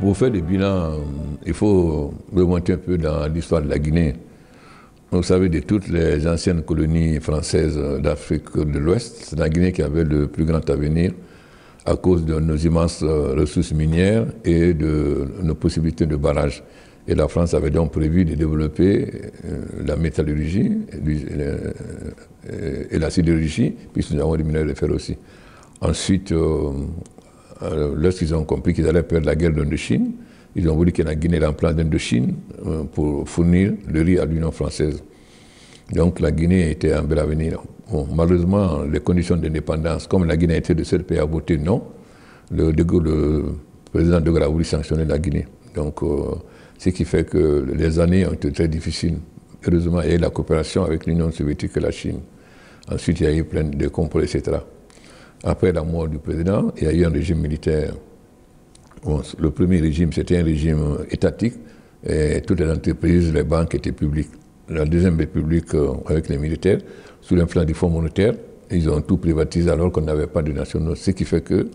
Pour faire des bilans, il faut remonter un peu dans l'histoire de la Guinée. Vous savez, de toutes les anciennes colonies françaises d'Afrique de l'Ouest, c'est la Guinée qui avait le plus grand avenir à cause de nos immenses ressources minières et de nos possibilités de barrage. Et la France avait donc prévu de développer la métallurgie et la sidérurgie, puisque nous avons des minerais de fer aussi. Ensuite, lorsqu'ils ont compris qu'ils allaient perdre la guerre d'Indochine, ils ont voulu que la Guinée remplace l'Indochine pour fournir le riz à l'Union française. Donc la Guinée était un bel avenir. Bon, malheureusement, les conditions d'indépendance, comme la Guinée était le seul pays à voter non, le président de Gaulle a voulu sanctionner la Guinée. Donc, ce qui fait que les années ont été très difficiles. Heureusement, il y a eu la coopération avec l'Union soviétique et la Chine. Ensuite, il y a eu plein de complots, etc. Après la mort du président, il y a eu un régime militaire. Bon, le premier régime, c'était un régime étatique, et toutes les entreprises, les banques étaient publiques. La deuxième république, avec les militaires, sous l'influence du Fonds monétaire, ils ont tout privatisé alors qu'on n'avait pas de nationaux. Ce qui fait que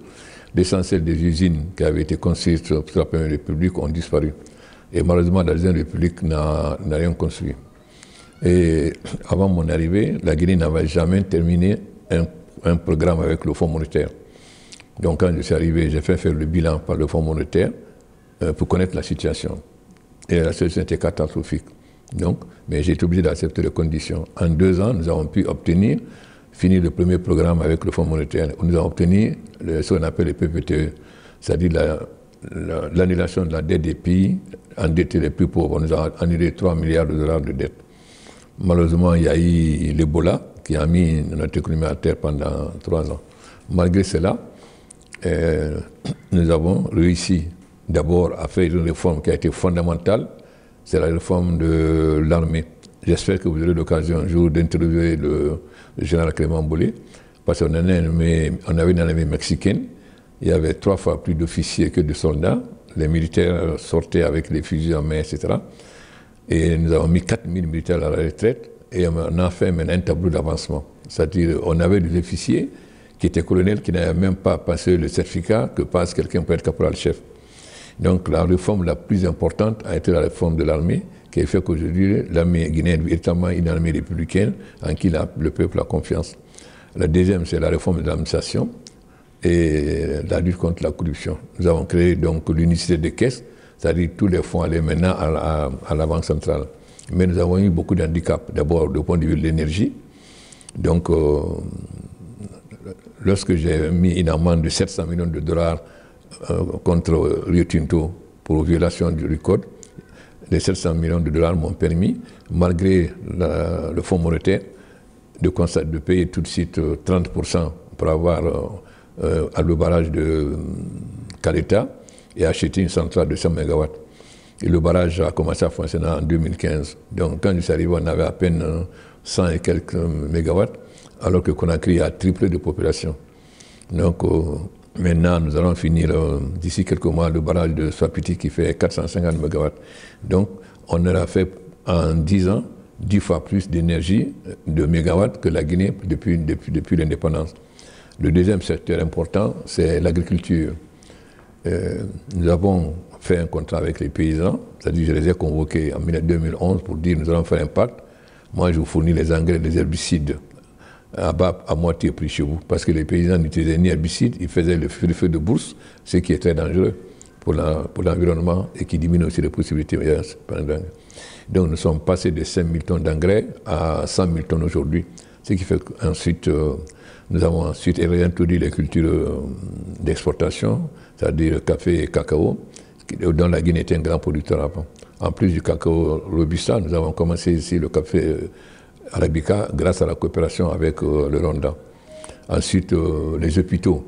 l'essentiel des usines qui avaient été construites sur la première république ont disparu. Et malheureusement, la deuxième république n'a rien construit. Et avant mon arrivée, la Guinée n'avait jamais terminé un programme avec le Fonds monétaire. Donc quand je suis arrivé, j'ai fait faire le bilan par le Fonds monétaire pour connaître la situation. Et la situation était catastrophique. Donc, mais j'ai été obligé d'accepter les conditions. En 2 ans, nous avons pu finir le premier programme avec le Fonds monétaire. Nous avons obtenu ce qu'on appelle le PPTE, c'est-à-dire l'annulation de la dette des pays endettés les plus pauvres. Nous avons annulé 3 milliards de dollars de dette. Malheureusement, il y a eu l'Ebola qui a mis notre économie à terre pendant 3 ans. Malgré cela, nous avons réussi d'abord à faire une réforme qui a été fondamentale, c'est la réforme de l'armée. J'espère que vous aurez l'occasion un jour d'interviewer le général Clément Bolé, parce qu'on avait une armée mexicaine, il y avait 3 fois plus d'officiers que de soldats, les militaires sortaient avec les fusils en main, etc. Et nous avons mis 4000 militaires à la retraite, et on a fait maintenant un tableau d'avancement. C'est-à-dire on avait des officiers qui étaient colonels, qui n'avaient même pas passé le certificat que passe quelqu'un pour être caporal-chef. Donc la réforme la plus importante a été la réforme de l'armée, qui a fait qu'aujourd'hui l'armée guinéenne est véritablement une armée républicaine en qui le peuple a confiance. La deuxième, c'est la réforme de l'administration et la lutte contre la corruption. Nous avons créé donc l'unicité des caisses, c'est-à-dire tous les fonds allaient maintenant à la Banque centrale. Mais nous avons eu beaucoup d'handicaps. D'abord, du point de vue de l'énergie. Donc, lorsque j'ai mis une amende de 700 millions de dollars contre Rio Tinto pour violation du code, les 700 millions de dollars m'ont permis, malgré le Fonds monétaire, de payer tout de suite 30% pour avoir le barrage de Caleta et acheter une centrale de 100 MW. Et le barrage a commencé à fonctionner en 2015. Donc quand je suis arrivé, on avait à peine 100 et quelques mégawatts, alors que Conakry a triplé de population. Donc maintenant, nous allons finir d'ici quelques mois le barrage de Swapiti qui fait 450 MW. Donc on aura fait en 10 ans 10 fois plus d'énergie de mégawatts que la Guinée depuis l'indépendance. Le deuxième secteur important, c'est l'agriculture. Nous avons fait un contrat avec les paysans, c'est-à-dire je les ai convoqués en 2011 pour dire nous allons faire un pacte. Moi, je vous fournis les engrais, les herbicides à moitié prix chez vous, parce que les paysans n'utilisaient ni herbicides, ils faisaient le feu de bourse, ce qui est très dangereux pour l'environnement et qui diminue aussi les possibilités. Donc nous sommes passés de 5 000 tonnes d'engrais à 100 000 tonnes aujourd'hui, ce qui fait qu'ensuite nous avons ensuite réintroduit les cultures d'exportation, c'est-à-dire café et cacao, dont la Guinée était un grand producteur avant. En plus du cacao robusta, nous avons commencé ici le café arabica grâce à la coopération avec le Rwanda. Ensuite, les hôpitaux.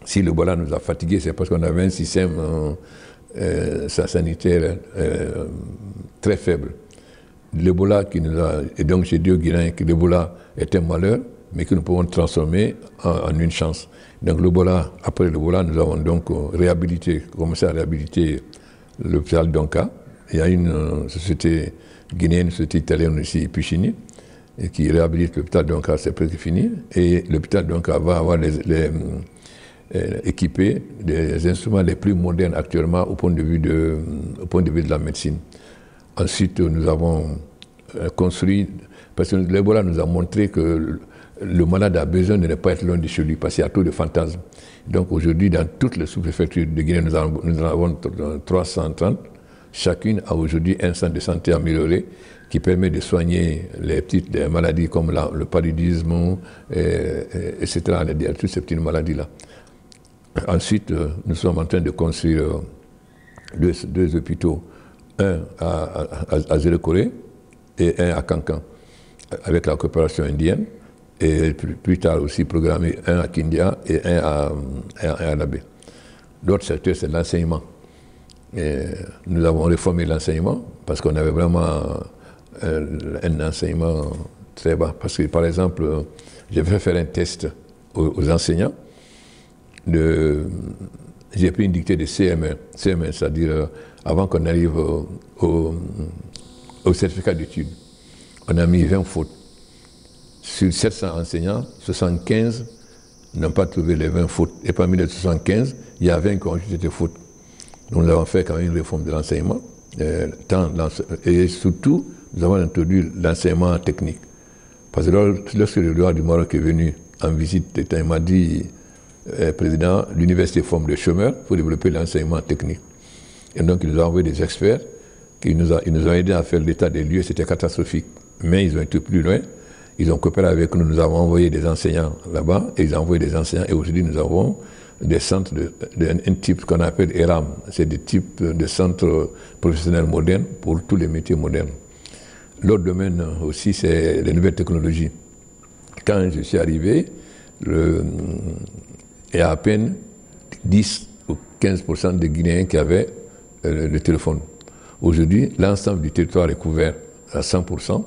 Si le Bola nous a fatigués, c'est parce qu'on avait un système sanitaire très faible. L'Ebola qui nous a... Et donc j'ai dit aux Guinéens que l'Ebola est un malheur, mais que nous pouvons transformer en une chance. Donc après l'Ebola, nous avons donc commencé à réhabiliter l'hôpital Donka. Il y a une société guinéenne, une société italienne aussi, Pichini, qui réhabilite l'hôpital Donka, c'est presque fini. Et l'hôpital Donka va avoir équipés des instruments les plus modernes actuellement au point de vue de la médecine. Ensuite, nous avons construit, parce que l'Ebola nous a montré que le malade a besoin de ne pas être loin de chez lui, parce qu'il y a trop de fantasmes. Donc aujourd'hui, dans toutes les sous-préfectures de Guinée, nous en avons 330. Chacune a aujourd'hui un centre de santé amélioré qui permet de soigner les maladies comme le paludisme, etc., toutes ces petites maladies-là. Ensuite, nous sommes en train de construire deux hôpitaux, un à Zéro-Corée et un à Cancan, avec la coopération indienne, et plus tard aussi programmé un à Kindia et un à Labé. L'autre secteur, c'est l'enseignement. Nous avons réformé l'enseignement parce qu'on avait vraiment un enseignement très bas. Parce que, par exemple, j'ai fait faire un test aux enseignants. J'ai pris une dictée de CM1, c'est-à-dire avant qu'on arrive au certificat d'études. On a mis 20 fautes. Sur 700 enseignants, 75 n'ont pas trouvé les 20 fautes. Et parmi les 75, il y a 20 qui ont ajouté des fautes. Donc nous avons fait quand même une réforme de l'enseignement. Et surtout, nous avons introduit l'enseignement technique. Parce que lorsque le roi du Maroc est venu en visite, il m'a dit, Président, l'université forme des chômeurs pour développer l'enseignement technique. Et donc il nous a envoyé des experts qui nous ont aidés à faire l'état des lieux. C'était catastrophique. Mais ils ont été plus loin. Ils ont coopéré avec nous. Nous avons envoyé des enseignants là-bas et ils ont envoyé des enseignants. Et aujourd'hui, nous avons des centres un type qu'on appelle ERAM. C'est des types de centres professionnels modernes pour tous les métiers modernes. L'autre domaine aussi, c'est les nouvelles technologies. Quand je suis arrivé, il y a à peine 10 ou 15% des Guinéens qui avaient le téléphone. Aujourd'hui, l'ensemble du territoire est couvert à 100%.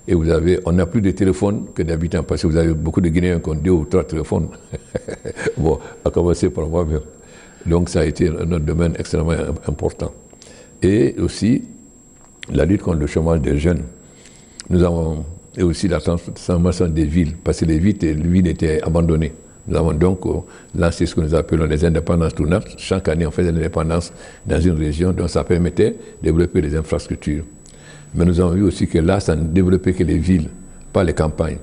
Et on n'a plus de téléphones que d'habitants, parce que vous avez beaucoup de Guinéens qui ont 2 ou 3 téléphones. Bon, à commencer par moi-même. Donc ça a été un autre domaine extrêmement important. Et aussi, la lutte contre le chômage des jeunes. Nous avons et aussi la transformation des villes, parce que les villes étaient abandonnées. Nous avons donc lancé ce que nous appelons les indépendances tournantes. Chaque année, on faisait l'indépendance dans une région, donc ça permettait de développer des infrastructures. Mais nous avons vu aussi que là, ça ne développait que les villes, pas les campagnes.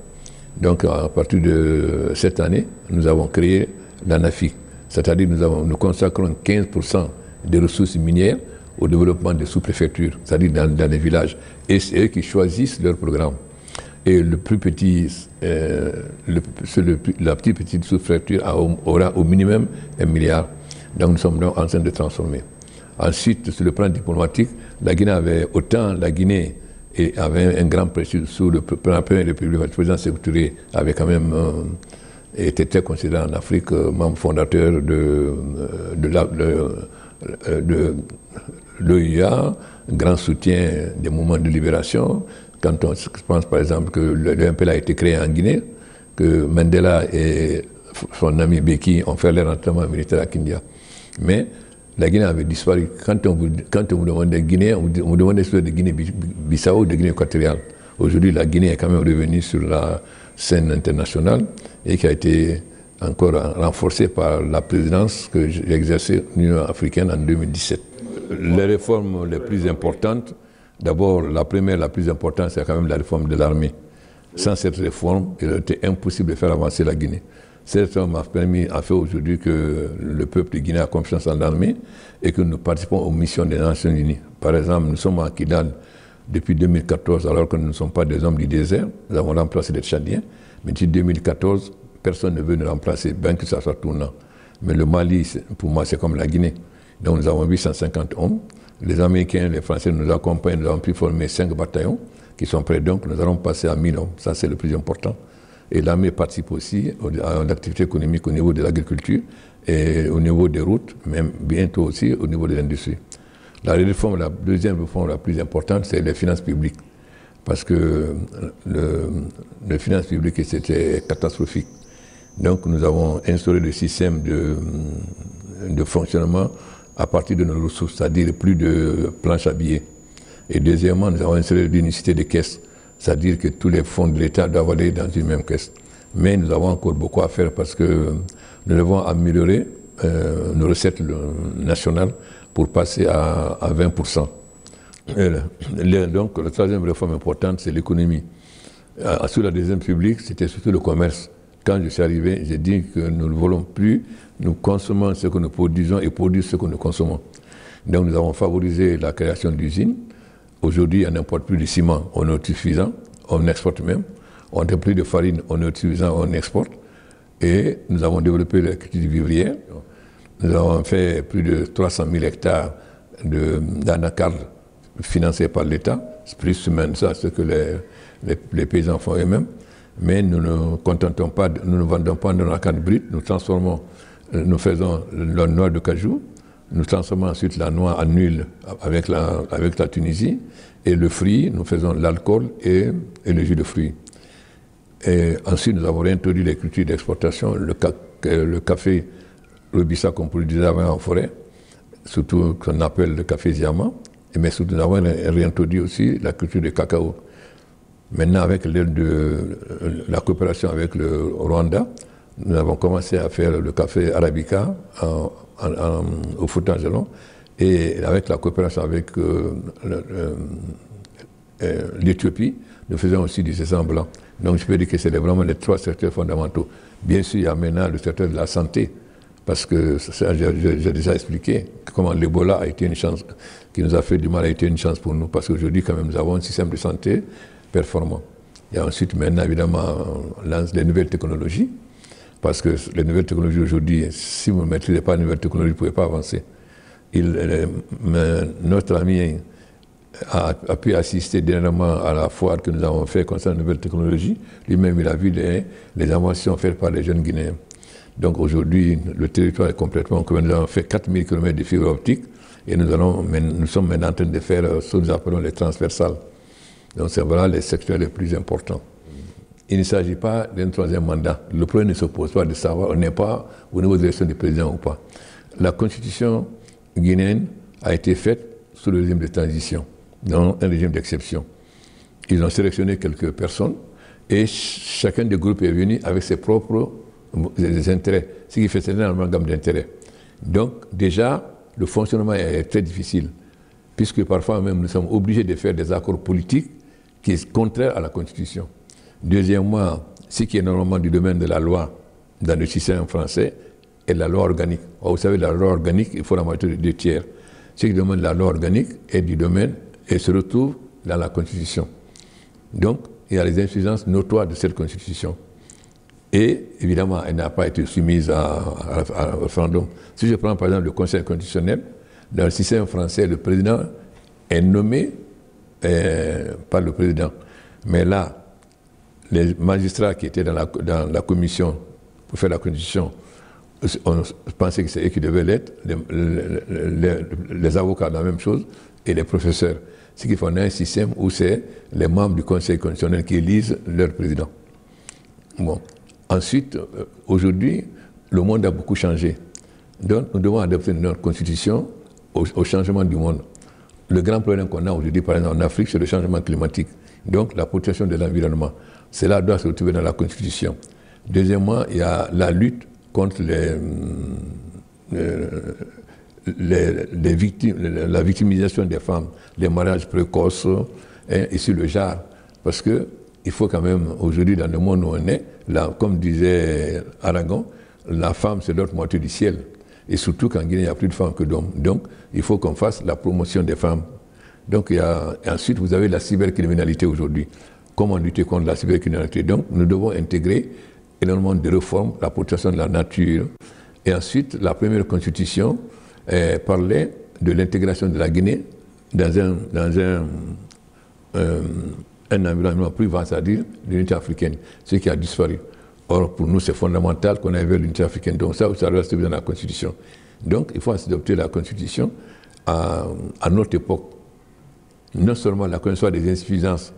Donc, à partir de cette année, nous avons créé l'ANAFIC. C'est-à-dire nous consacrons 15% des ressources minières au développement des sous-préfectures, c'est-à-dire dans les villages. Et c'est eux qui choisissent leur programme. Et la plus petite sous-préfecture aura au minimum 1 milliard. Donc, nous sommes donc en train de transformer. Ensuite, sur le plan diplomatique, la Guinée avait un grand prestige sous la première République. Le président Sékou Touré avait quand même été très considéré en Afrique, membre fondateur de l'OUA, grand soutien des mouvements de libération. Quand on pense par exemple que le MPLA a été créé en Guinée, que Mandela et son ami Beki ont fait leur entraînement militaire à Kindia. Mais la Guinée avait disparu. Quand on vous demande des Guinéens, on vous demande de Guinée-Bissau ou de Guinée équatoriale. Aujourd'hui, la Guinée est quand même revenue sur la scène internationale et qui a été encore renforcée par la présidence que j'ai exercée à l'Union africaine en 2017. Les réformes les plus importantes, d'abord, la première, la plus importante, c'est quand même la réforme de l'armée. Sans cette réforme, il était impossible de faire avancer la Guinée. Cette réforme a fait aujourd'hui que le peuple guinéen a confiance en l'armée et que nous participons aux missions des Nations Unies. Par exemple, nous sommes à Kidal depuis 2014, alors que nous ne sommes pas des hommes du désert. Nous avons remplacé les Tchadiens. Mais depuis 2014, personne ne veut nous remplacer, bien que ça soit tournant. Mais le Mali, pour moi, c'est comme la Guinée. Donc nous avons 850 hommes. Les Américains, les Français nous accompagnent. Nous avons pu former 5 bataillons qui sont prêts. Donc nous allons passer à 1000 hommes. Ça, c'est le plus important. Et l'armée participe aussi à l'activité économique au niveau de l'agriculture et au niveau des routes, même bientôt aussi au niveau de l'industrie. La deuxième réforme la plus importante, c'est les finances publiques. Parce que les finances publiques, c'était catastrophique. Donc nous avons instauré le système de fonctionnement à partir de nos ressources, c'est-à-dire plus de planches à billets. Et deuxièmement, nous avons instauré l'unicité des caisses. C'est-à-dire que tous les fonds de l'État doivent aller dans une même caisse. Mais nous avons encore beaucoup à faire parce que nous devons améliorer nos recettes nationales pour passer à 20%. Donc la troisième réforme importante, c'est l'économie. Sous la deuxième République, c'était surtout le commerce. Quand je suis arrivé, j'ai dit que nous ne voulons plus, nous consommons ce que nous produisons et produire ce que nous consommons. Donc nous avons favorisé la création d'usines. Aujourd'hui, on n'importe plus de ciment, on est autosuffisant, on exporte même. On n'a plus de farine, on est autosuffisant, on exporte. Et nous avons développé l'agriculture vivrière. Nous avons fait plus de 300 000 hectares d'anacarde financés par l'État. C'est plus même ça, ce que les paysans font eux-mêmes. Mais nous ne contentons pas, nous ne vendons pas de l'anacarde brute, nous faisons la noix de cajou, nous transformons ensuite la noix en huile avec la Tunisie, et le fruit, nous faisons l'alcool et le jus de fruits. Et ensuite, nous avons réintroduit les cultures d'exportation, le café Robissa qu'on produisait avant en forêt, surtout qu'on appelle le café Ziama, mais surtout nous avons réintroduit aussi la culture du cacao. Maintenant, avec l'aide de la coopération avec le Rwanda, nous avons commencé à faire le café Arabica au Fouta-Jalon, et avec la coopération avec l'Éthiopie, nous faisons aussi du sésame blanc. Donc je peux dire que c'est vraiment les trois secteurs fondamentaux. Bien sûr, il y a maintenant le secteur de la santé, parce que ça, j'ai déjà expliqué comment l'Ebola a été une chance, qui nous a fait du mal, a été une chance pour nous, parce qu'aujourd'hui, quand même, nous avons un système de santé performant. Il y a ensuite, maintenant, évidemment, les nouvelles technologies, parce que les nouvelles technologies aujourd'hui, si vous ne maîtrisez pas les nouvelles technologies, vous ne pouvez pas avancer. Notre ami a pu assister dernièrement à la foire que nous avons faite concernant les nouvelles technologies. Lui-même, il a vu les inventions faites par les jeunes Guinéens. Donc aujourd'hui, le territoire est complètement couvert. Nous avons fait 4000 km de fibres optiques et nous sommes maintenant en train de faire ce que nous appelons les transversales. Donc c'est voilà les secteurs les plus importants. Il ne s'agit pas d'un troisième mandat. Le problème ne se pose pas de savoir, on n'est pas au niveau de l'élection du président ou pas. La constitution guinéenne a été faite sous le régime de transition, dans un régime d'exception. Ils ont sélectionné quelques personnes et chacun des groupes est venu avec ses propres intérêts, ce qui fait c'est un amalgame d'intérêts. Donc déjà, le fonctionnement est très difficile, puisque parfois même nous sommes obligés de faire des accords politiques qui sont contraires à la Constitution. Deuxièmement, ce qui est normalement du domaine de la loi dans le système français est la loi organique. Vous savez, la loi organique, il faut la majorité de 2 tiers. Ce qui demande la loi organique est du domaine et se retrouve dans la Constitution. Donc, il y a les insuffisances notoires de cette Constitution. Et évidemment, elle n'a pas été soumise à référendum. Si je prends par exemple le Conseil constitutionnel, dans le système français, le président est nommé par le président. Mais là, les magistrats qui étaient dans la commission pour faire la Constitution, on pensait que c'est eux qui devaient l'être, les avocats la même chose, et les professeurs. Ce qui fait qu'on a un système où c'est les membres du Conseil constitutionnel qui élisent leur président. Bon. Ensuite, aujourd'hui, le monde a beaucoup changé. Donc, nous devons adapter notre constitution au changement du monde. Le grand problème qu'on a aujourd'hui, par exemple en Afrique, c'est le changement climatique. Donc, la protection de l'environnement. Cela doit se retrouver dans la constitution. Deuxièmement, il y a la lutte contre la victimisation des femmes, les mariages précoces, et sur le genre. Parce qu'il faut quand même, aujourd'hui, dans le monde où on est, là, comme disait Aragon, la femme, c'est l'autre moitié du ciel. Et surtout qu'en Guinée, il y a plus de femmes que d'hommes. Donc, il faut qu'on fasse la promotion des femmes. Donc, et ensuite, vous avez la cybercriminalité aujourd'hui. Comment lutter contre la cybercriminalité? Donc, nous devons intégrer énormément de réformes, la protection de la nature. Et ensuite, la première constitution parlait de l'intégration de la Guinée dans un environnement plus vaste, c'est-à-dire l'unité africaine, ce qui a disparu. Or, pour nous, c'est fondamental qu'on aille vers l'unité africaine. Donc ça doit se dans la Constitution. Donc, il faut adopter la Constitution à notre époque. Non seulement la connaissance des insuffisances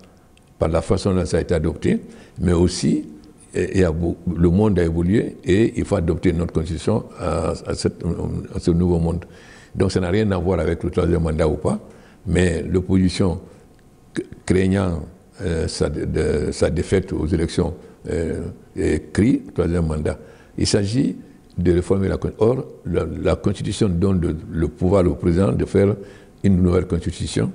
par la façon dont ça a été adopté, mais aussi le monde a évolué et il faut adopter notre Constitution à ce nouveau monde. Donc ça n'a rien à voir avec le troisième mandat ou pas, mais l'opposition craignant sa défaite aux élections crie troisième mandat. Il s'agit de réformer la Constitution. Or, la Constitution donne le pouvoir au président de faire une nouvelle Constitution.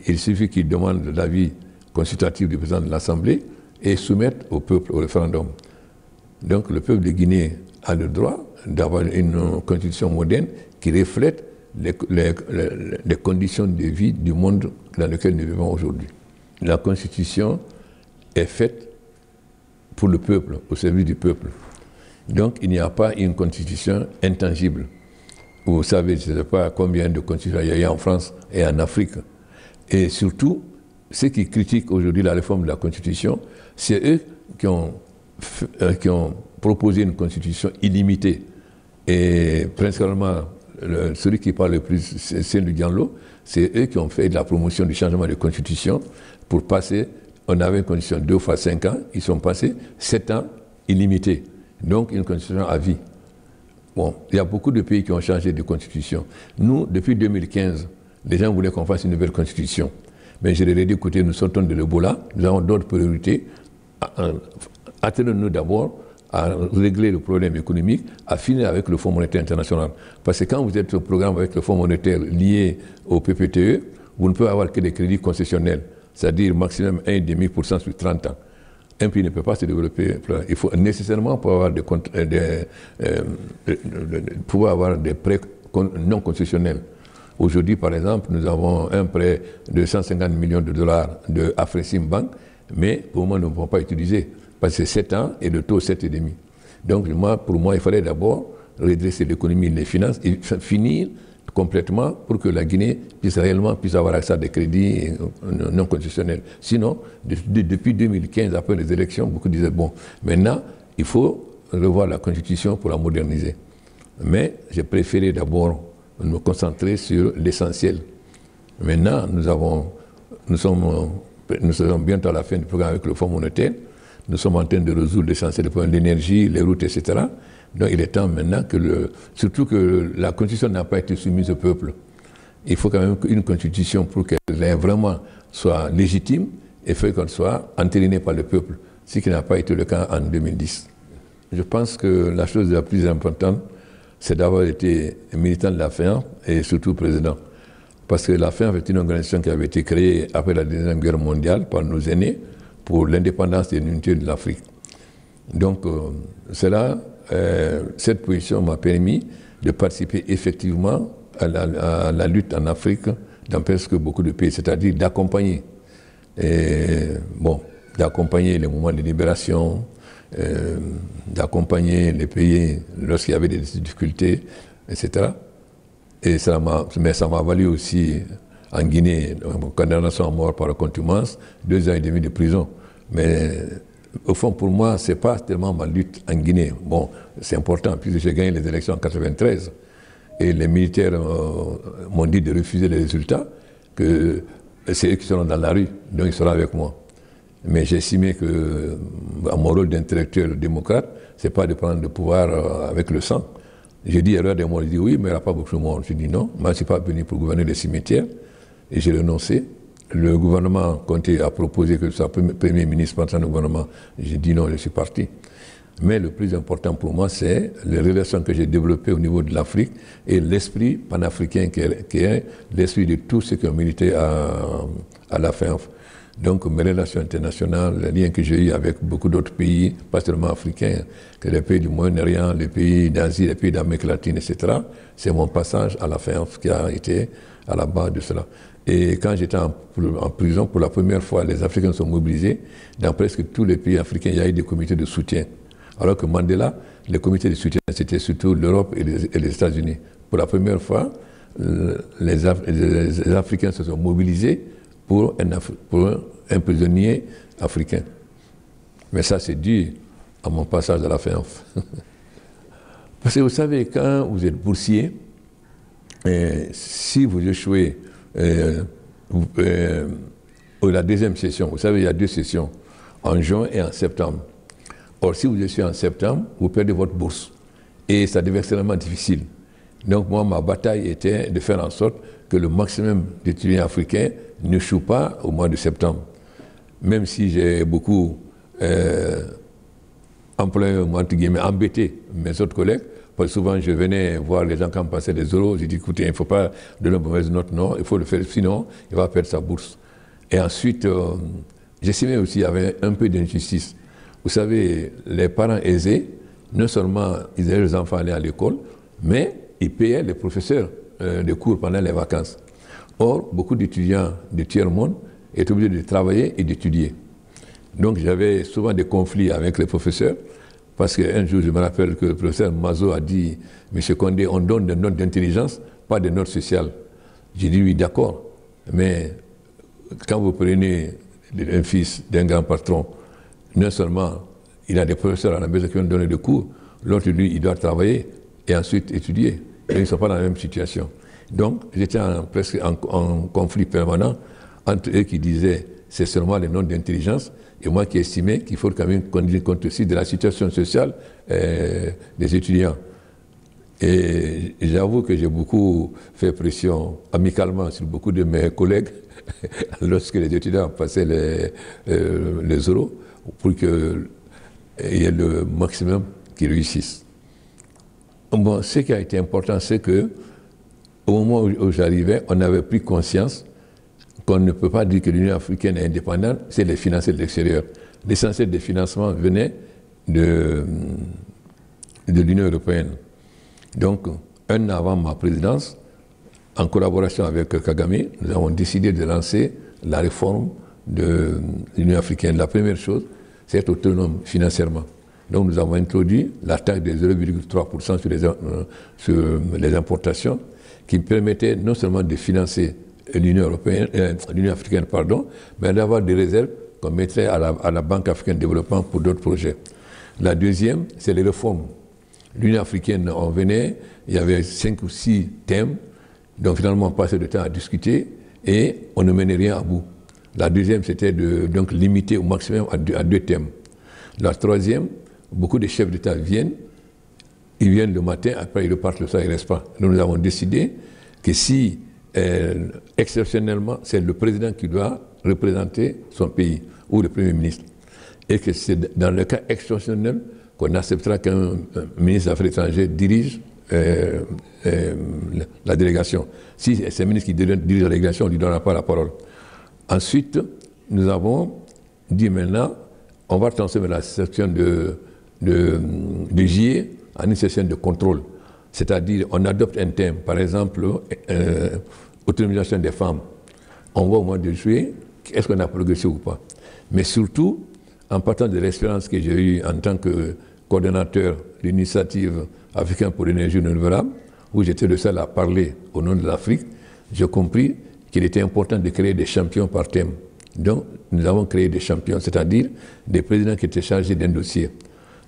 Il suffit qu'il demande l'avis consultatif du président de l'Assemblée et soumette au peuple au référendum. Donc le peuple de Guinée a le droit d'avoir une constitution moderne qui reflète les conditions de vie du monde dans lequel nous vivons aujourd'hui. La constitution est faite pour le peuple, au service du peuple. Donc il n'y a pas une constitution intangible. Vous savez, je ne sais pas combien de constitutions il y a en France et en Afrique. Et surtout, ceux qui critiquent aujourd'hui la réforme de la Constitution, c'est eux qui ont proposé une Constitution illimitée. Et principalement, celui qui parle le plus, c'est le Diallo, c'est eux qui ont fait de la promotion du changement de Constitution pour passer, on avait une Constitution 2 fois 5 ans, ils sont passés 7 ans illimité. Donc une Constitution à vie. Bon, il y a beaucoup de pays qui ont changé de Constitution. Nous, depuis 2015, les gens voulaient qu'on fasse une nouvelle Constitution. Mais je leur ai dit, écoutez, nous sortons de l'Ebola, nous avons d'autres priorités. Attendons-nous d'abord à régler le problème économique, à finir avec le Fonds monétaire international. Parce que quand vous êtes au programme avec le Fonds monétaire lié au PPTE, vous ne pouvez avoir que des crédits concessionnels, c'est-à-dire maximum 1,5% sur 30 ans. Un pays ne peut pas se développer. Il faut nécessairement pouvoir avoir des prêts non concessionnels. Aujourd'hui, par exemple, nous avons un prêt de 150 millions de dollars de Afreximbank, mais pour moi, nous ne pouvons pas utiliser, parce que c'est 7 ans et le taux 7,5. Donc, pour moi, il fallait d'abord redresser l'économie et les finances et finir complètement pour que la Guinée puisse avoir accès à des crédits non concessionnels. Sinon, depuis 2015, après les élections, beaucoup disaient, bon, maintenant, il faut revoir la Constitution pour la moderniser. Mais j'ai préféré d'abord me concentrer sur l'essentiel. Maintenant, nous serons bientôt à la fin du programme avec le Fonds monétaire. Nous sommes en train de résoudre l'essentiel des problèmes, l'énergie, les routes, etc. Donc il est temps maintenant surtout que la Constitution n'a pas été soumise au peuple. Il faut quand même une Constitution pour qu'elle vraiment soit légitime et qu'elle soit entérinée par le peuple, ce qui n'a pas été le cas en 2010. Je pense que la chose la plus importante, c'est d'avoir été militant de la FEANF et surtout président. Parce que la FEANF est une organisation qui avait été créée après la Deuxième Guerre mondiale par nos aînés pour l'indépendance et l'unité de l'Afrique. Donc, cette position m'a permis de participer effectivement à la lutte en Afrique dans presque beaucoup de pays, c'est-à-dire d'accompagner les mouvements de libération, d'accompagner les pays lorsqu'il y avait des difficultés, etc. Mais ça m'a valu aussi en Guinée, condamnation à mort par contumace, 2 ans et demi de prison. Mais au fond, pour moi, ce n'est pas tellement ma lutte en Guinée. Bon, c'est important, puisque j'ai gagné les élections en 1993. Et les militaires m'ont dit de refuser les résultats, que c'est eux qui seront dans la rue, donc ils seront avec moi. Mais j'ai estimé que mon rôle d'intellectuel démocrate, ce n'est pas de prendre le pouvoir avec le sang. J'ai dit erreur de moi, j'ai dit oui, mais il n'y a pas beaucoup de monde. J'ai dit non, moi je ne suis pas venu pour gouverner les cimetières. Et j'ai renoncé. Le gouvernement Conté a proposé que je sois premier ministre pendant le gouvernement. J'ai dit non, je suis parti. Mais le plus important pour moi, c'est les relations que j'ai développées au niveau de l'Afrique et l'esprit panafricain qui est l'esprit de tous ceux qui ont milité à la FEANF. Donc mes relations internationales, les liens que j'ai eus avec beaucoup d'autres pays, pas seulement africains, que les pays du Moyen-Orient, les pays d'Asie, les pays d'Amérique latine, etc., c'est mon passage à la FEANF qui a été à la base de cela. Et quand j'étais en prison, pour la première fois, les Africains sont mobilisés. Dans presque tous les pays africains, il y a eu des comités de soutien. Alors que Mandela, les comités de soutien, c'était surtout l'Europe et les États-Unis. Pour la première fois, les Africains se sont mobilisés pour un prisonnier africain. Mais ça, c'est dû à mon passage à la FEANF. Parce que vous savez, quand vous êtes boursier, si vous échouez la deuxième session, vous savez, il y a 2 sessions, en juin et en septembre. Or, si vous échouez en septembre, vous perdez votre bourse. Et ça devient extrêmement difficile. Donc, moi, ma bataille était de faire en sorte que le maximum d'étudiants africains n'échouent pas au mois de septembre. Même si j'ai beaucoup en plein, entre guillemets, embêter mes autres collègues. Parce que souvent, je venais voir les gens quand me passaient des euros. J'ai dit, écoutez, il ne faut pas donner une mauvaise note, non, il faut le faire, sinon, il va perdre sa bourse. Et ensuite, j'estimais aussi qu'il y avait un peu d'injustice. Vous savez, les parents aisés, non seulement ils aidaient les enfants à aller à l'école, mais ils payaient les professeurs de cours pendant les vacances. Or, beaucoup d'étudiants de tiers-monde étaient obligés de travailler et d'étudier. Donc, j'avais souvent des conflits avec les professeurs, parce qu'un jour, je me rappelle que le professeur Mazo a dit « Monsieur Condé, on donne des notes d'intelligence, pas des notes sociales. » J'ai dit « Oui, d'accord, mais quand vous prenez un fils d'un grand patron, non seulement il a des professeurs à la maison qui vont donner des cours, l'autre, lui, il doit travailler et ensuite étudier. Et ils ne sont pas dans la même situation. » Donc, j'étais presque en conflit permanent entre eux qui disaient c'est seulement les notes d'intelligence et moi qui estimais qu'il faut quand même tenir compte aussi de la situation sociale des étudiants. Et j'avoue que j'ai beaucoup fait pression amicalement sur beaucoup de mes collègues lorsque les étudiants passaient les euros pour qu'il y ait le maximum qui réussissent. Bon, ce qui a été important, c'est que au moment où j'arrivais, on avait pris conscience qu'on ne peut pas dire que l'Union africaine est indépendante, c'est les financiers de l'extérieur. L'essentiel des financements venait de l'Union européenne. Donc, un an avant ma présidence, en collaboration avec Kagame, nous avons décidé de lancer la réforme de l'Union africaine. La première chose, c'est être autonome financièrement. Donc, nous avons introduit la taxe de 0,3% sur les importations, qui permettait non seulement de financer l'Union africaine, mais d'avoir des réserves qu'on mettrait à la Banque africaine de développement pour d'autres projets. La deuxième, c'est les réformes. L'Union africaine, on venait, il y avait 5 ou 6 thèmes, donc finalement on passait le temps à discuter et on ne menait rien à bout. La deuxième, c'était de donc limiter au maximum à 2 thèmes. La troisième, beaucoup de chefs d'État viennent, ils viennent le matin, après ils repartent le soir, ils ne restent pas. Nous avons décidé que si, exceptionnellement, c'est le président qui doit représenter son pays, ou le Premier ministre, et que c'est dans le cas exceptionnel qu'on acceptera qu'un ministre des Affaires étrangères dirige la délégation. Si c'est un ministre qui dirige la délégation, on ne lui donnera pas la parole. Ensuite, nous avons dit maintenant, on va transformer la section de JE en une session de contrôle. C'est-à-dire, on adopte un thème, par exemple, autonomisation des femmes. On voit au mois de juillet, est-ce qu'on a progressé ou pas. Mais surtout, en partant de l'expérience que j'ai eue en tant que coordonnateur de l'initiative africaine pour l'énergie renouvelable, où j'étais le seul à parler au nom de l'Afrique, j'ai compris qu'il était important de créer des champions par thème. Donc, nous avons créé des champions, c'est-à-dire des présidents qui étaient chargés d'un dossier.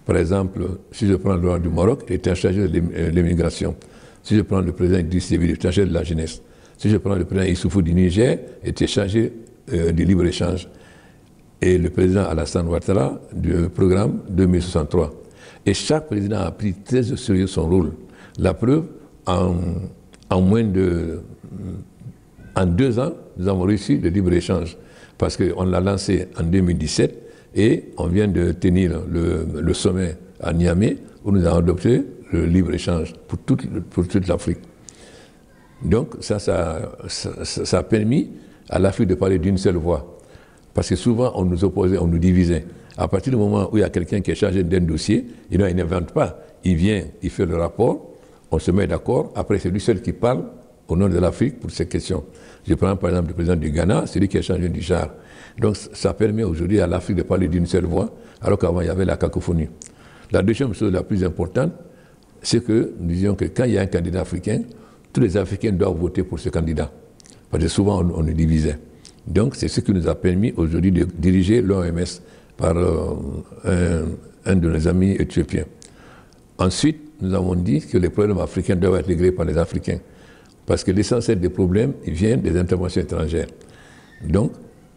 Par exemple, si je prends le roi du Maroc, il était chargé de l'immigration. Si je prends le président Idriss Déby, il était chargé de la jeunesse. Si je prends le président Issoufou du Niger, il était chargé du libre-échange. Et le président Alassane Ouattara du programme 2063. Et chaque président a pris très au sérieux son rôle. La preuve, en 2 ans, nous avons réussi le libre-échange. Parce qu'on l'a lancé en 2017 et on vient de tenir le sommet à Niamey où nous avons adopté le libre-échange pour toute l'Afrique. Donc ça a permis à l'Afrique de parler d'une seule voix. Parce que souvent on nous opposait, on nous divisait. À partir du moment où il y a quelqu'un qui est chargé d'un dossier, il n'invente pas. Il vient, il fait le rapport, on se met d'accord, après c'est lui seul qui parle au nom de l'Afrique pour ces questions. Je prends par exemple le président du Ghana, c'est lui qui est chargé du JAR. Donc ça permet aujourd'hui à l'Afrique de parler d'une seule voix, alors qu'avant il y avait la cacophonie. La deuxième chose la plus importante, c'est que nous disions que quand il y a un candidat africain, tous les Africains doivent voter pour ce candidat. Parce que souvent on nous divisait. Donc c'est ce qui nous a permis aujourd'hui de diriger l'OMS par un de nos amis éthiopiens. Ensuite, nous avons dit que les problèmes africains doivent être réglés par les Africains. Parce que l'essentiel des problèmes viennent des interventions étrangères. Donc,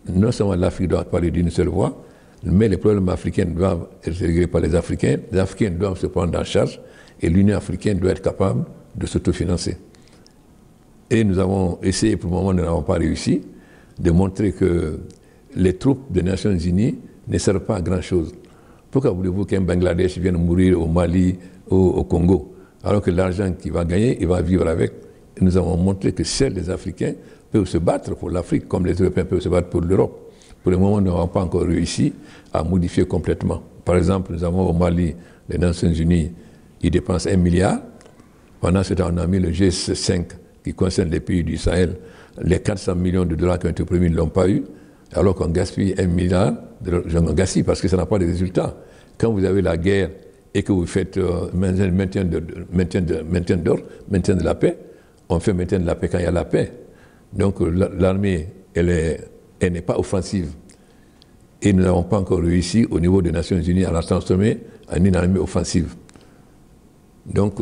non seulement l'Afrique doit parler d'une seule voix, mais les problèmes africains doivent être réglés par les Africains doivent se prendre en charge, et l'Union africaine doit être capable de s'autofinancer. Et nous avons essayé, pour le moment nous n'avons pas réussi, de montrer que les troupes des Nations Unies ne servent pas à grand-chose. Pourquoi voulez-vous qu'un Bangladesh vienne mourir au Mali ou au Congo, alors que l'argent qu'il va gagner, il va vivre avec? Et nous avons montré que seuls les Africains peuvent se battre pour l'Afrique, comme les Européens peuvent se battre pour l'Europe. Pour le moment, nous n'avons pas encore réussi à modifier complètement. Par exemple, nous avons au Mali, les Nations Unies, ils dépensent 1 milliard. Pendant ce temps, on a mis le G5 qui concerne les pays du Sahel. Les 400 millions de dollars qui ont été promis ne l'ont pas eu, alors qu'on gaspille 1 milliard. On gaspille parce que ça n'a pas de résultat. Quand vous avez la guerre et que vous faites maintien de la paix, on fait maintien de la paix quand il y a la paix. Donc l'armée, elle n'est pas offensive. Et nous n'avons pas encore réussi au niveau des Nations Unies à la transformer en une armée offensive. Donc,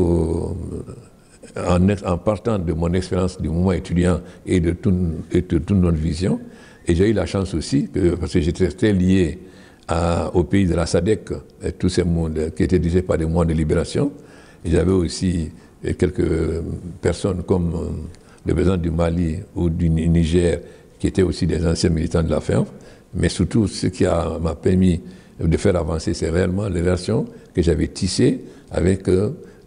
en partant de mon expérience du mouvement étudiant et de toute notre vision, et j'ai eu la chance aussi, parce que j'étais très lié au pays de la SADC, tous ces mondes qui étaient dirigés par des mouvements de libération, et j'avais aussi quelques personnes comme le président du Mali ou du Niger, qui étaient aussi des anciens militants de la FENF, mais surtout ce qui m'a permis de faire avancer, c'est réellement les relations que j'avais tissées avec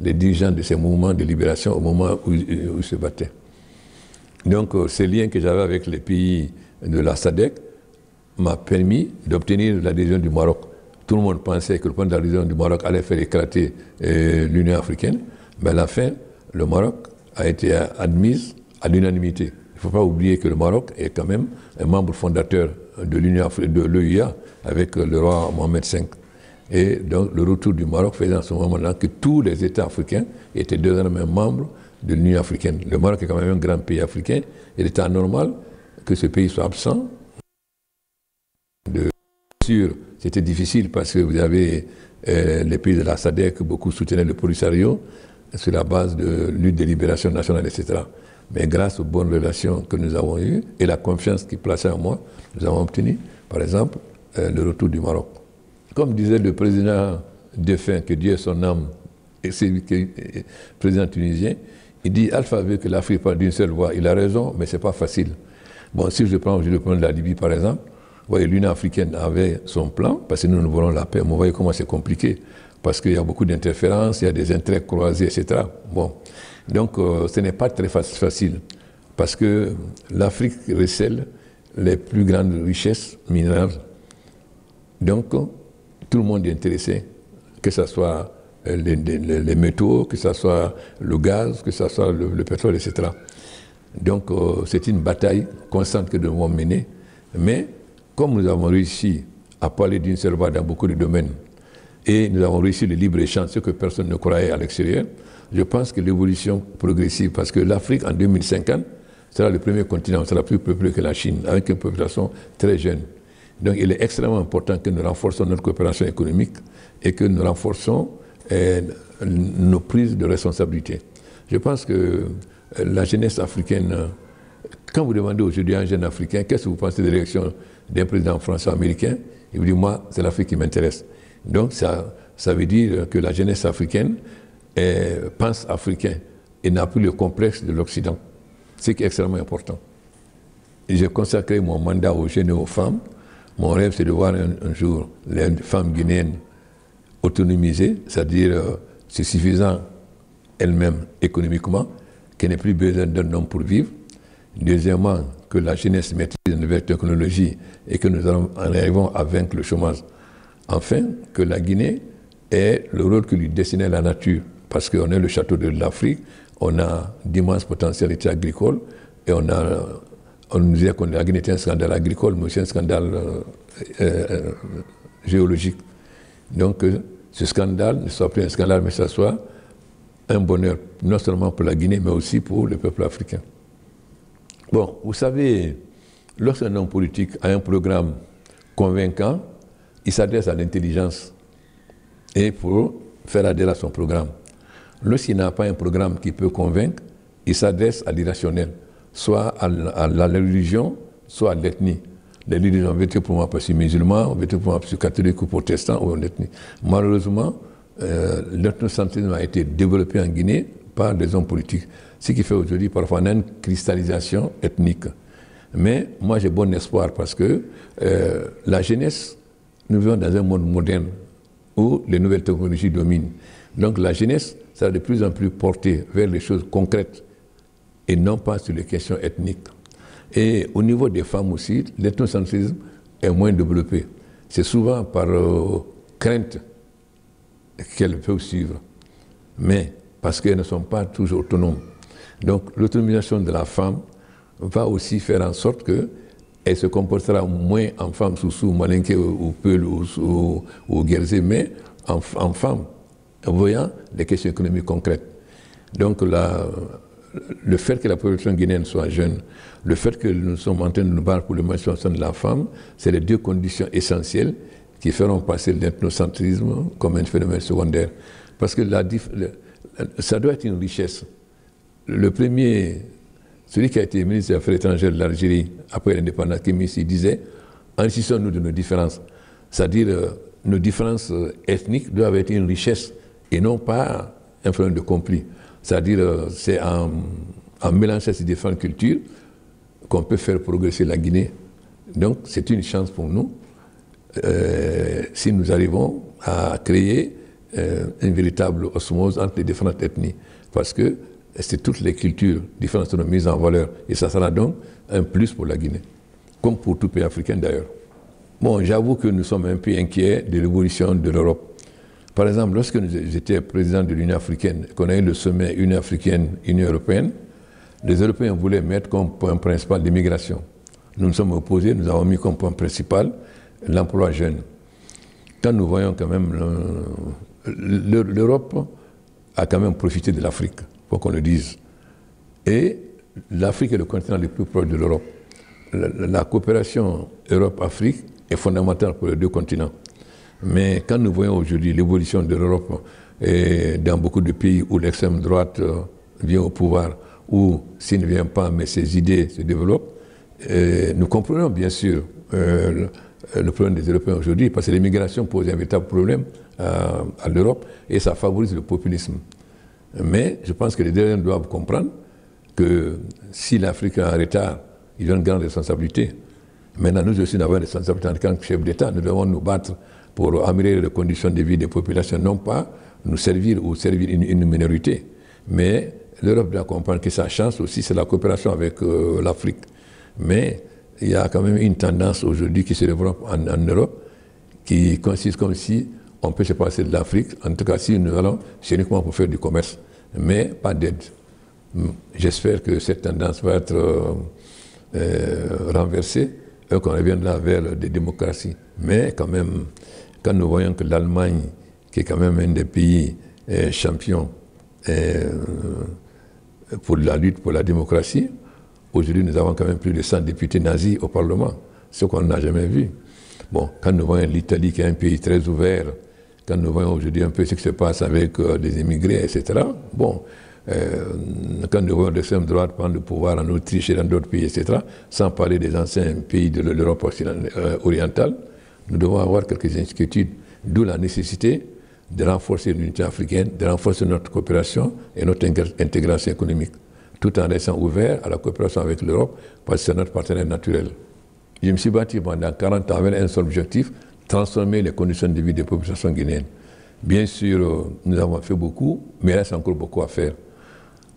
les dirigeants de ces mouvements de libération au moment où ils se battaient. Donc ces liens que j'avais avec les pays de la SADC m'a permis d'obtenir l'adhésion du Maroc. Tout le monde pensait que le point d'adhésion du Maroc allait faire éclater l'Union africaine, mais à la fin, le Maroc a été admis à l'unanimité. Il ne faut pas oublier que le Maroc est quand même un membre fondateur de l'EUA avec le roi Mohamed V. Et donc le retour du Maroc faisait en ce moment-là que tous les États africains étaient désormais membres de l'Union africaine. Le Maroc est quand même un grand pays africain. Il était anormal que ce pays soit absent. Bien sûr, c'était difficile parce que vous avez les pays de la SADC, beaucoup soutenaient le Polisario sur la base de lutte de libération nationale, etc. Mais grâce aux bonnes relations que nous avons eues et la confiance qu'ils plaçaient en moi, nous avons obtenu, par exemple, le retour du Maroc. Comme disait le président défunt, que Dieu ait son âme, et c'est lui qui est président tunisien, il dit Alpha veut que l'Afrique parle d'une seule voix. Il a raison, mais ce n'est pas facile. Bon, si je prends le plan de la Libye, par exemple, vous voyez, l'Union africaine avait son plan, parce que nous voulons la paix, mais vous voyez comment c'est compliqué, parce qu'il y a beaucoup d'interférences, il y a des intérêts croisés, etc. Bon. Donc, ce n'est pas très facile, parce que l'Afrique recèle les plus grandes richesses minérales. Donc, tout le monde est intéressé, que ce soit les métaux, que ce soit le gaz, que ce soit le pétrole, etc. Donc, c'est une bataille constante que nous devons mener. Mais, comme nous avons réussi à parler d'une seule voix dans beaucoup de domaines, et nous avons réussi le libre-échange, ce que personne ne croyait à l'extérieur, je pense que l'évolution progressive, parce que l'Afrique, en 2050, sera le premier continent, sera plus peuplé que la Chine, avec une population très jeune. Donc, il est extrêmement important que nous renforcions notre coopération économique et que nous renforcions nos prises de responsabilité. Je pense que la jeunesse africaine, quand vous demandez aujourd'hui à un jeune africain, qu'est-ce que vous pensez de l'élection d'un président français américain, il vous dit, moi, c'est l'Afrique qui m'intéresse. Donc, ça veut dire que la jeunesse africaine pense africain et n'a plus le complexe de l'Occident, ce qui est extrêmement important. Et j'ai consacré mon mandat aux jeunes et aux femmes. Mon rêve, c'est de voir un jour les femmes guinéennes autonomisées, c'est-à-dire c'est suffisant elles-mêmes économiquement, qu'elles n'aient plus besoin d'un homme pour vivre. Deuxièmement, que la jeunesse maîtrise de nouvelles technologies et que nous arrivons à vaincre le chômage. Enfin, que la Guinée ait le rôle que lui destinait la nature, parce qu'on est le château de l'Afrique, on a d'immenses potentialités agricoles et on nous disait que la Guinée était un scandale agricole, mais aussi un scandale géologique. Donc, ce scandale ne soit plus un scandale, mais ça soit un bonheur, non seulement pour la Guinée, mais aussi pour le peuple africain. Bon, vous savez, lorsqu'un homme politique a un programme convaincant, il s'adresse à l'intelligence et pour faire adhérer à son programme. Lorsqu'il n'a pas un programme qui peut convaincre, il s'adresse à l'irrationnel, soit à la religion, soit à l'ethnie. Les religions ont voté pour moi parce que je suis musulman, ont voté pour moi parce que je suis catholique ou protestant ou en ethnie. Malheureusement, l'ethnocentrisme a été développé en Guinée par des hommes politiques. Ce qui fait aujourd'hui, parfois, on a une cristallisation ethnique. Mais moi, j'ai bon espoir parce que la jeunesse, nous vivons dans un monde moderne où les nouvelles technologies dominent. Donc la jeunesse sera de plus en plus portée vers les choses concrètes et non pas sur les questions ethniques. Et au niveau des femmes aussi, l'ethnocentrisme est moins développé. C'est souvent par crainte qu'elles peuvent suivre, mais parce qu'elles ne sont pas toujours autonomes. Donc l'autonomisation de la femme va aussi faire en sorte qu'elle se comportera moins en femme sous Malinké ou Peul ou Guerzé, mais en femme, en voyant les questions économiques concrètes. Donc le fait que la population guinéenne soit jeune, le fait que nous sommes en train de nous battre pour l'émancipation de la femme, c'est les deux conditions essentielles qui feront passer l'ethnocentrisme comme un phénomène secondaire. Parce que ça doit être une richesse. Le premier, celui qui a été ministre des Affaires étrangères de l'Algérie après l'indépendance, il disait « Enrichissons-nous de nos différences ». C'est-à-dire nos différences ethniques doivent être une richesse et non pas un phénomène de conflit. C'est-à-dire c'est en mélangeant ces différentes cultures qu'on peut faire progresser la Guinée. Donc c'est une chance pour nous si nous arrivons à créer une véritable osmose entre les différentes ethnies. Parce que c'est toutes les cultures différentes qui sont mises en valeur. Et ça sera donc un plus pour la Guinée, comme pour tout pays africain d'ailleurs. Bon, j'avoue que nous sommes un peu inquiets de l'évolution de l'Europe. Par exemple, lorsque j'étais président de l'Union africaine, qu'on a eu le sommet Union africaine, Union européenne, les Européens voulaient mettre comme point principal l'immigration. Nous nous sommes opposés, nous avons mis comme point principal l'emploi jeune. Quand nous voyons quand même l'Europe a quand même profité de l'Afrique, faut qu'on le dise. Et l'Afrique est le continent le plus proche de l'Europe. La coopération Europe-Afrique est fondamentale pour les deux continents. Mais quand nous voyons aujourd'hui l'évolution de l'Europe dans beaucoup de pays où l'extrême droite vient au pouvoir, ou s'il ne vient pas, mais ses idées se développent, nous comprenons bien sûr le problème des Européens aujourd'hui, parce que l'immigration pose un véritable problème à l'Europe et ça favorise le populisme. Mais je pense que les Européens doivent comprendre que si l'Afrique est en retard, ils ont une grande responsabilité. Maintenant, nous aussi, nous avons une responsabilité en tant que chef d'État. Nous devons nous battre pour améliorer les conditions de vie des populations, non pas nous servir ou servir une minorité. Mais l'Europe doit comprendre que sa chance aussi, c'est la coopération avec l'Afrique. Mais il y a quand même une tendance aujourd'hui qui se développe en Europe qui consiste comme si on peut se passer de l'Afrique. En tout cas, si nous allons, c'est uniquement pour faire du commerce, mais pas d'aide. J'espère que cette tendance va être renversée et qu'on reviendra vers des démocraties. Mais quand même, quand nous voyons que l'Allemagne, qui est quand même un des pays champions pour la lutte pour la démocratie, aujourd'hui nous avons quand même plus de 100 députés nazis au Parlement, ce qu'on n'a jamais vu. Bon, quand nous voyons l'Italie qui est un pays très ouvert, quand nous voyons aujourd'hui un peu ce qui se passe avec les immigrés, etc., bon, quand nous voyons l'extrême droite prendre le pouvoir en Autriche et dans d'autres pays, etc., sans parler des anciens pays de l'Europe orientale, nous devons avoir quelques inquiétudes, d'où la nécessité de renforcer l'unité africaine, de renforcer notre coopération et notre intégration économique, tout en restant ouvert à la coopération avec l'Europe, parce que c'est notre partenaire naturel. Je me suis bâti pendant 40 ans avec un seul objectif, transformer les conditions de vie des populations guinéennes. Bien sûr, nous avons fait beaucoup, mais il reste encore beaucoup à faire.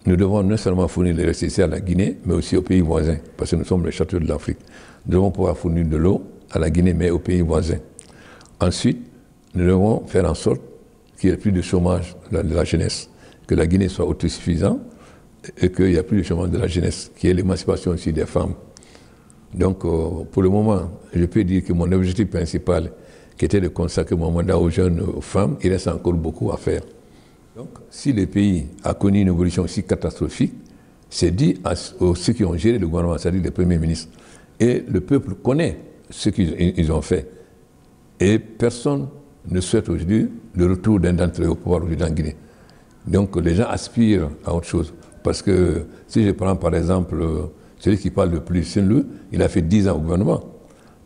Nous devons non seulement fournir les ressources à la Guinée, mais aussi aux pays voisins, parce que nous sommes les châteaux de l'Afrique. Nous devons pouvoir fournir de l'eau à la Guinée, mais aux pays voisins. Ensuite, nous devons faire en sorte qu'il n'y ait plus de chômage de la jeunesse, que la Guinée soit autosuffisante et qu'il n'y ait plus de chômage de la jeunesse, qu'il y ait l'émancipation aussi des femmes. Donc, pour le moment, je peux dire que mon objectif principal, qui était de consacrer mon mandat aux jeunes femmes, il reste encore beaucoup à faire. Donc, si le pays a connu une évolution aussi catastrophique, c'est dû à ceux qui ont géré le gouvernement, c'est-à-dire les premiers ministres. Et le peuple connaît ce qu'ils ont fait. Et personne ne souhaite aujourd'hui le retour d'un d'entre eux au pouvoir aujourd'hui en Guinée. Donc, les gens aspirent à autre chose. Parce que si je prends par exemple celui qui parle le plus, c'est lui, il a fait 10 ans au gouvernement.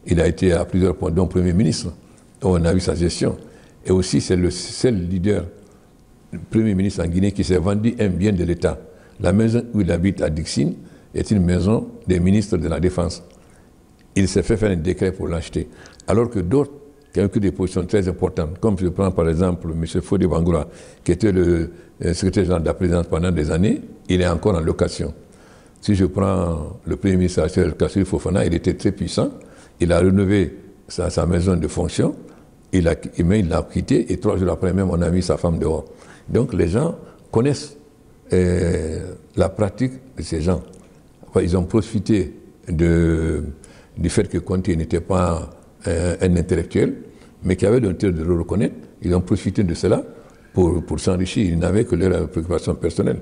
Il a été à plusieurs points, dont Premier ministre. On a vu sa gestion. Et aussi, c'est le seul leader, le Premier ministre en Guinée, qui s'est vendu un bien de l'État. La maison où il habite à Dixine est une maison des ministres de la Défense. Il s'est fait faire un décret pour l'acheter. Alors que d'autres qui a eu des positions très importantes. Comme je prends par exemple M. Fodé Bangoura, qui était le secrétaire général de la présidence pendant des années, il est encore en location. Si je prends le premier ministre Kassirou Fofana, il était très puissant, il a rénové sa maison de fonction, mais il l'a quitté et 3 jours après même, on a mis sa femme dehors. Donc les gens connaissent la pratique de ces gens. Enfin, ils ont profité du fait que Conté n'était pas un intellectuel, mais qui avait l'intérêt de le reconnaître. Ils ont profité de cela pour s'enrichir. Ils n'avaient que leurs préoccupations personnelles.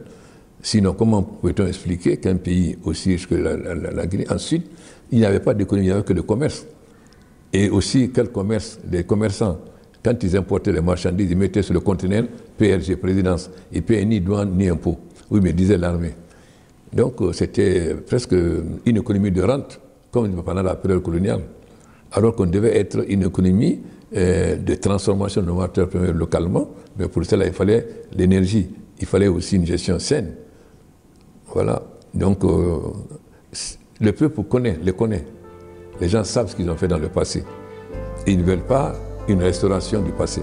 Sinon, comment peut-on expliquer qu'un pays aussi riche que la Guinée, ensuite, il n'y avait pas d'économie, il n'y avait que le commerce. Et aussi, quel commerce? Les commerçants, quand ils importaient les marchandises, ils mettaient sur le conteneur PRG, présidence. Ils ne payaient ni douane ni impôts. Oui, mais disait l'armée. Donc, c'était presque une économie de rente, comme pendant la période coloniale. Alors qu'on devait être une économie de transformation de matières premières localement, mais pour cela, il fallait l'énergie. Il fallait aussi une gestion saine. Voilà. Donc, le peuple les connaît. Les gens savent ce qu'ils ont fait dans le passé. Ils ne veulent pas une restauration du passé.